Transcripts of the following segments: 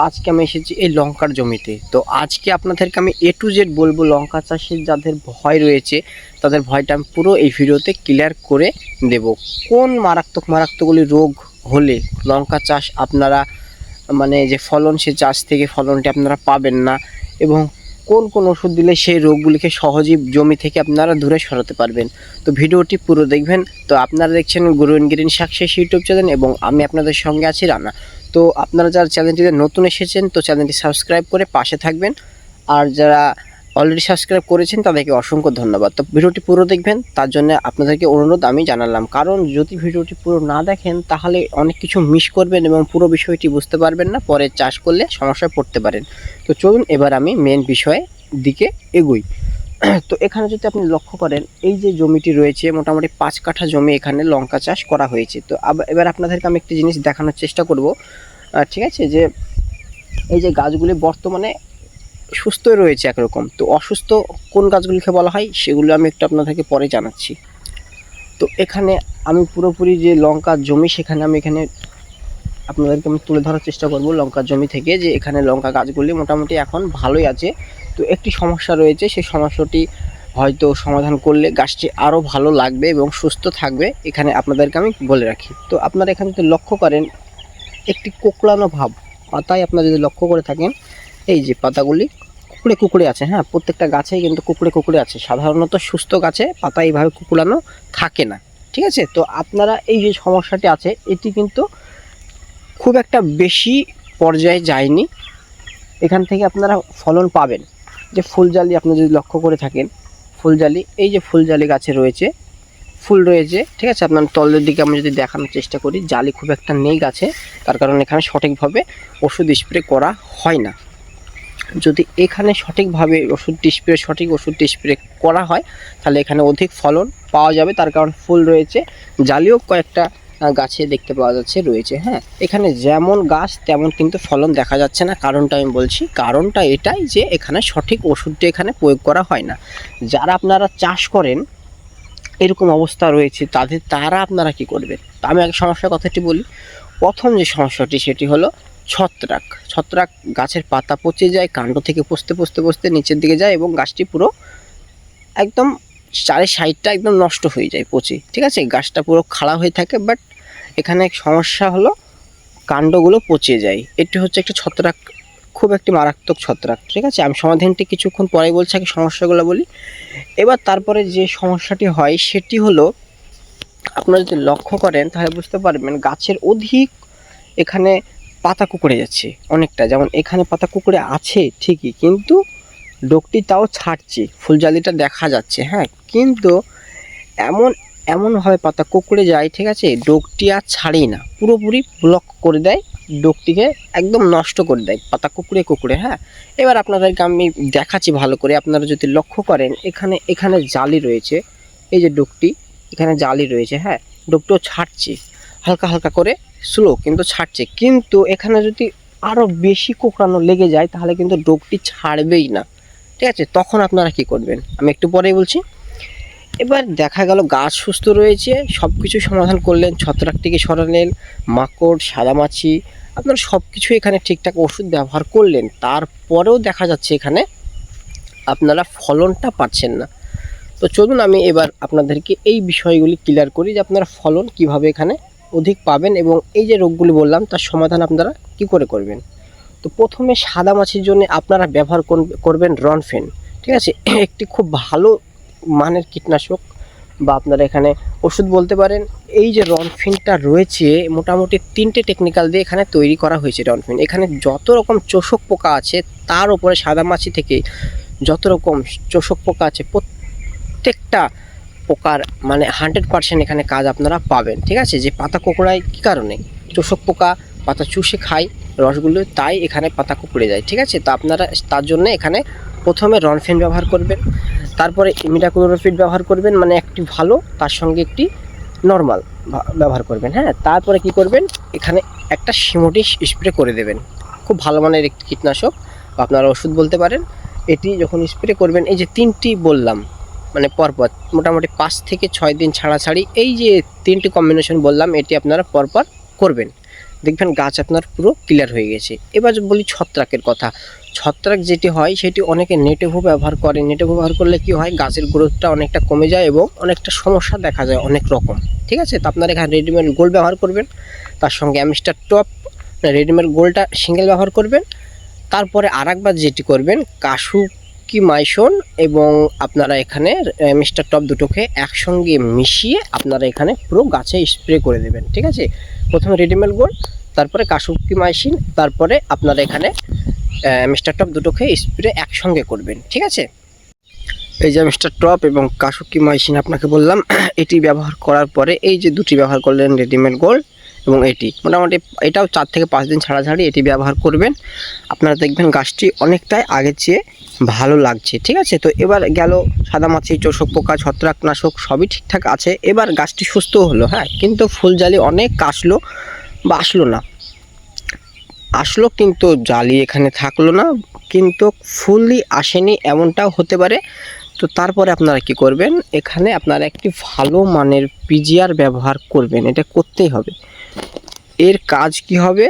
আজকে আমি এসেছি এই লঙ্কার জমিতে। তো আজকে আপনাদেরকে আমি A to Z বলবো লঙ্কা চাষের যাদের ভয় রয়েছে তাদের ভয়টা আমি পুরো এই ভিডিওতে ক্লিয়ার করে দেব। কোন মারাত্মকগুলি রোগ হলে লঙ্কা চাষ আপনারা মানে যে ফলন সে চাষ থেকে ফলনটি আপনারা পাবেন না, এবং কোন ওষুধ দিলে সেই রোগগুলিকে সহজেই জমি থেকে আপনারা দূরে সরাতে পারবেন। তো ভিডিওটি পুরো দেখবেন। তো আপনারা দেখছেন growing green success YouTube channel এবং আমি আপনাদের সঙ্গে আছি রানা। তো আপনারা যারা চ্যানেলটিতে নতুন এসেছেন তো চ্যানেলটি সাবস্ক্রাইব করে পাশে থাকবেন, আর যারা অলরেডি সাবস্ক্রাইব করেছেন তাদেরকে অসংখ্য ধন্যবাদ। তো ভিডিওটি পুরো দেখবেন, তার জন্য আপনাদেরকে অনুরোধ আমি জানালাম, কারণ যদি ভিডিওটি পুরো না দেখেন তাহলে অনেক কিছু মিস করবেন এবং পুরো বিষয়টি বুঝতে পারবেন না, পরে চাষ করলে সমস্যায় পড়তে পারেন। তো চলুন এবার আমি মেন বিষয়ের দিকে এগোই। তো এখানে যদি আপনি লক্ষ্য করেন, এই যে জমিটি রয়েছে মোটামুটি 5 কাঠা জমি এখানে লঙ্কা চাষ করা হয়েছে। তো এবার আপনাদেরকে আমি একটি জিনিস দেখানোর চেষ্টা করব, ঠিক আছে, যে এই যে গাছগুলি বর্তমানে সুস্থ রয়েছে একরকম, তো অসুস্থ কোন গাছগুলিকে বলা হয় সেগুলো আমি একটু আপনাদেরকে পরে জানাচ্ছি। তো এখানে আমি পুরোপুরি যে লঙ্কার জমি সেখানে আমি আপনাদেরকে আমি তুলে ধরার চেষ্টা করব লঙ্কার জমি থেকে, যে এখানে লঙ্কা গাছগুলি মোটামুটি এখন ভালোই আছে। তো একটি সমস্যা রয়েছে, সেই সমস্যাটি হয়তো সমাধান করলে গাছটি আরও ভালো লাগবে এবং সুস্থ থাকবে, এখানে আপনাদেরকে আমি বলে রাখি। তো আপনারা এখানে যদি লক্ষ্য করেন একটি কোঁকড়ানো ভাব পাতায়, আপনারা যদি লক্ষ্য করে থাকেন এই যে পাতাগুলি কুকড়ে আছে, হ্যাঁ প্রত্যেকটা গাছেই কিন্তু কুকড়ে আছে। সাধারণত সুস্থ গাছে পাতা এইভাবে কুকড়ানো থাকে না, ঠিক আছে। তো আপনারা এই যে সমস্যাটি আছে এটি কিন্তু খুব একটা বেশি পর্যায়ে যায়নি, এখান থেকে আপনারা ফলন পাবেন। যে ফুলজালি আপনি যদি লক্ষ্য করে থাকেন, ফুলজালি এই যে ফুলজালি গাছে রয়েছে, ফুল রয়েছে, ঠিক আছে। আপনার তলের দিকে আমি যদি দেখানোর চেষ্টা করি, জালি খুব একটা নেই গাছে, তার কারণ এখানে সঠিকভাবে ওষুধ স্প্রে করা হয় না। যদি এখানে সঠিকভাবে সঠিক ওষুধ স্প্রে করা হয় তাহলে এখানে অধিক ফলন পাওয়া যাবে, তার কারণ ফুল রয়েছে, জালিও কয়েকটা গাছে দেখতে পাওয়া যাচ্ছে রয়েছে। হ্যাঁ, এখানে যেমন গাছ তেমন কিন্তু ফলন দেখা যাচ্ছে না। কারণটা আমি বলছি, কারণটা এটাই যে এখানে সঠিক ওষুধটি এখানে প্রয়োগ করা হয় না। যারা আপনারা চাষ করেন এরকম অবস্থা রয়েছে তারা আপনারা কি করবেন? তা আমি আগে সমস্যার কথাটি বলি। প্রথম যে সমস্যাটি সেটি হলো ছত্রাক গাছের পাতা পচে যায়, কাণ্ড থেকে পচতে নিচের দিকে যায় এবং গাছটি পুরো একদম চারের সাইডটা একদম নষ্ট হয়ে যায় পচে, ঠিক আছে। গাছটা পুরো খাড়া হয়ে থাকে, বাট এখানে সমস্যা হলো কাণ্ডগুলো পচে যায়। এটি হচ্ছে একটা ছত্রাক, খুব একটি মারাত্মক ছত্রাক, ঠিক আছে। আমি সমাধানটি কিছুক্ষণ পরে বলছি, আগে সমস্যাগুলো বলি। এবার তারপরে যে সমস্যাটি হয় সেটি হলো, আপনারা যদি লক্ষ্য করেন তাহলে বুঝতে পারবেন গাছের অধিক এখানে পাতা কুঁকড়ে যাচ্ছে অনেকটা। যেমন এখানে পাতা কুঁকড়ে আছে ঠিকই, কিন্তু ডগটি তাও ছাড়ছে, ফুলজালিটা দেখা যাচ্ছে, হ্যাঁ, কিন্তু এমনভাবে পাতা কুঁকড়ে যায়, ঠিক আছে, ডগটি আর ছাড়েই না, পুরোপুরি ব্লক করে দেয়, ডগটিকে একদম নষ্ট করে দেয় পাতা কুঁকড়ে। হ্যাঁ, এবার আপনাদেরকে আমি দেখাচ্ছি ভালো করে। আপনারা যদি লক্ষ্য করেন এখানে জালি রয়েছে, এই যে ডগটি এখানে জালি রয়েছে, হ্যাঁ, ডগটিও ছাড়ছে হালকা করে, স্লো কিন্তু ছাড়ছে। কিন্তু এখানে যদি আরও বেশি কোঁকড়ানো লেগে যায় তাহলে কিন্তু ডগটি ছাড়বেই না, ঠিক আছে। তখন আপনারা কি করবেন আমি একটু পরেই বলছি। এবার দেখা গেল গাছ সুস্থ রয়েছে, সব কিছু সমাধান করলেন, ছত্রাকটিকে সরালেন, মাকড় সাদামাছি আপনারা সব কিছু এখানে ঠিকঠাক ওষুধ ব্যবহার করলেন, তারপরেও দেখা যাচ্ছে এখানে আপনারা ফলনটা পাচ্ছেন না। তো চলুন আমি এবার আপনাদেরকে এই বিষয়গুলি ক্লিয়ার করি যে আপনারা ফলন কিভাবে এখানে অধিক পাবেন এবং এই যে রোগগুলি বললাম তার সমাধান আপনারা কি করে করবেন। তো প্রথমে সাদা মাছির জন্য আপনারা ব্যবহার করবেন রনফেন, ঠিক আছে। একটি খুব ভালো মানের কীটনাশক বা আপনারা এখানে ওষুধ বলতে পারেন। এই যে রনফেনটা রয়েছে মোটামুটি 3টে টেকনিক্যাল দিয়ে এখানে তৈরি করা হয়েছে রনফেন। এখানে যত রকম চোষক পোকা আছে তার উপরে সাদা মাছি থেকে যত রকম চোষক পোকা আছে প্রত্যেকটা পোকার মানে 100% এখানে কাজ আপনারা পাবেন, ঠিক আছে। যে পাতা কোঁকড়ায় কী কারণে? চোষক পোকা পাতা চুষে খায় রসগুলো, তাই এখানে পাতা কুঁকড়ে যায়, ঠিক আছে। তো আপনারা তার জন্য এখানে প্রথমে রনফেন ব্যবহার করবেন, তারপরে ইমিডাক্লোরোপিড ব্যবহার করবেন, মানে একটি ভালো তার সঙ্গে একটি নর্মাল ব্যবহার করবেন, হ্যাঁ। তারপরে কি করবেন, এখানে একটা সিমোটিস স্প্রে করে দেবেন, খুব ভালো মানের একটি কীটনাশক বা আপনারা ওষুধ বলতে পারেন। এটি যখন স্প্রে করবেন, এই যে 3টি বললাম মানে পরপর মোটামুটি 5 থেকে 6 দিন ছাড়াছাড়ি এই যে 3টি কম্বিনেশন বললাম এটি আপনারা পরপর করবেন। দেখবেন গাছ আপনার পুরো ক্লিয়ার হয়ে গেছে। এবার বলি ছত্রাকের কথা। ছত্রাক যেটি হয় সেটি অনেকে নেটেভো ব্যবহার করে। নেটেভো ব্যবহার করলে কি হয়, গাছের গ্রোথটা অনেকটা কমে যায় এবং অনেকটা সমস্যা দেখা যায় অনেক রকম। ঠিক আছে, তো আপনারা এখানে রেডিমেড গোল্ড ব্যবহার করবেন, তার সঙ্গে অ্যামিস্টার টপ রেডিমেড গোল্ডটা সিঙ্গেল ব্যবহার করবেন। তারপরে আরেকবার যেটি করবেন, কাসুকিমাইসন এবং আপনারা এখানে মিস্টার টপ দুটোকে একসঙ্গে মিশিয়ে আপনারা এখানে পুরো গাছে স্প্রে করে দেবেন। ঠিক আছে, প্রথমে রেডিমেড গোল্ড, তারপরে কাসুকিমাইসিন, তারপরে আপনারা এখানে মিস্টার টপ দুটোকে স্প্রে একসঙ্গে করবেন। ঠিক আছে, এই যে মিস্টার টপ এবং কাসুকিমাইসিন আপনাকে বললাম, এটি ব্যবহার করার পরে এই যে দুটি ব্যবহার করলেন রেডিমেড গোল্ড এবং এটি মোটামুটি এটাও 4 থেকে 5 দিন ছাড়াছাড়ি এটি ব্যবহার করবেন। আপনারা দেখবেন গাছটি অনেকটাই আগের চেয়ে ভালো লাগছে। ঠিক আছে, তো এবার গেল সাদামাছি, চোষক পোকা, ছত্রাকনাশক সবই ঠিকঠাক আছে, এবার গাছটি সুস্থ হলো। হ্যাঁ, কিন্তু ফুলজালি অনেক আসলো বা আসলো কিন্তু জালি এখানে থাকলো না, কিন্তু ফুলই আসেনি এমনটাও হতে পারে। তো তারপরে আপনারা কি করবেন, এখানে আপনারা একটি ভালো মানের পিজিআর ব্যবহার করবেন, এটা করতেই হবে। এর কাজ কি হবে,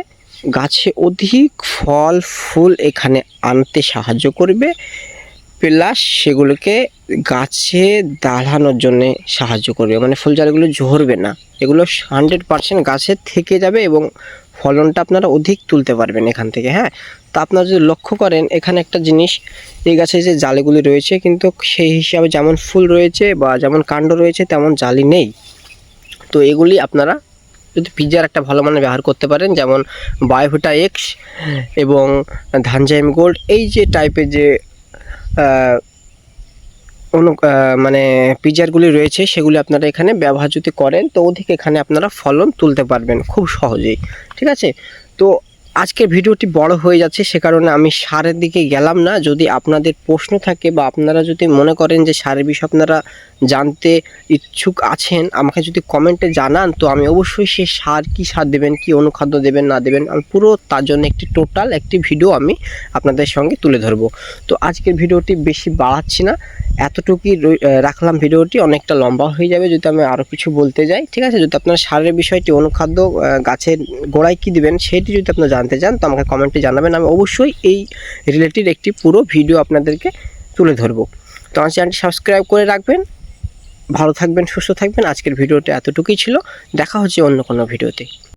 গাছে অধিক ফল ফুল এখানে আনতে সাহায্য করবে, প্লাস সেগুলোকে গাছে দাঁড়ানোর জন্য সাহায্য করবে, মানে ফুলজালিগুলো ঝরবে না, এগুলো 100% গাছে থেকে যাবে এবং ফলনটা আপনারা অধিক তুলতে পারবেন এখান থেকে। হ্যাঁ, তো আপনারা যদি লক্ষ্য করেন এখানে একটা জিনিস, এই গাছে যে জালিগুলি রয়েছে কিন্তু সেই হিসাবে যেমন ফুল রয়েছে বা যেমন কাণ্ড রয়েছে তেমন জালি নেই। তো এগুলি আপনারা যদি পিজার একটা ভালো মানের ব্যবহার করতে পারেন, যেমন বায়োভিটা এক্স এবং ধানজাইম গোল্ড, এই যে টাইপের যে মানে পিজারগুলি রয়েছে সেগুলি আপনারা এখানে ব্যবহার যদি করেন তো অধিক এখানে আপনারা ফলন তুলতে পারবেন খুব সহজেই। ঠিক আছে, তো আজকের ভিডিওটি বড় হয়ে যাচ্ছে, সে কারণে আমি সারের দিকে গেলাম না। যদি আপনাদের প্রশ্ন থাকে বা আপনারা যদি মনে করেন যে সারের বিষয়ে আপনারা জানতে ইচ্ছুক আছেন, আমাকে যদি কমেন্টে জানান তো আমি অবশ্যই সে সার, কী সার দেবেন, কী অনুখাদ্য দেবেন না দেবেন, আমি পুরো তার জন্য একটি টোটাল একটি ভিডিও আমি আপনাদের সঙ্গে তুলে ধরবো। তো আজকের ভিডিওটি বেশি বাড়াচ্ছি না, এতটুকুই রাখলাম। ভিডিওটি অনেকটা লম্বা হয়ে যাবে যদি আমি আরও কিছু বলতে যাই। ঠিক আছে, যদি আপনার সারের বিষয়টি, অনুখাদ্য, গাছের গোড়ায় কী দিবেন সেটি যদি আপনারা জানতে চান তো আমাকে কমেন্টে জানাবেন, আমি অবশ্যই এই রিলেটেড একটি পুরো ভিডিও আপনাদেরকে তুলে ধরবো। তো আমার চ্যানেলটি সাবস্ক্রাইব করে রাখবেন। ভালো থাকবেন, সুস্থ থাকবেন। আজকের ভিডিওটা এতটুকুই ছিল, দেখা হচ্ছে অন্য কোনো ভিডিওতে।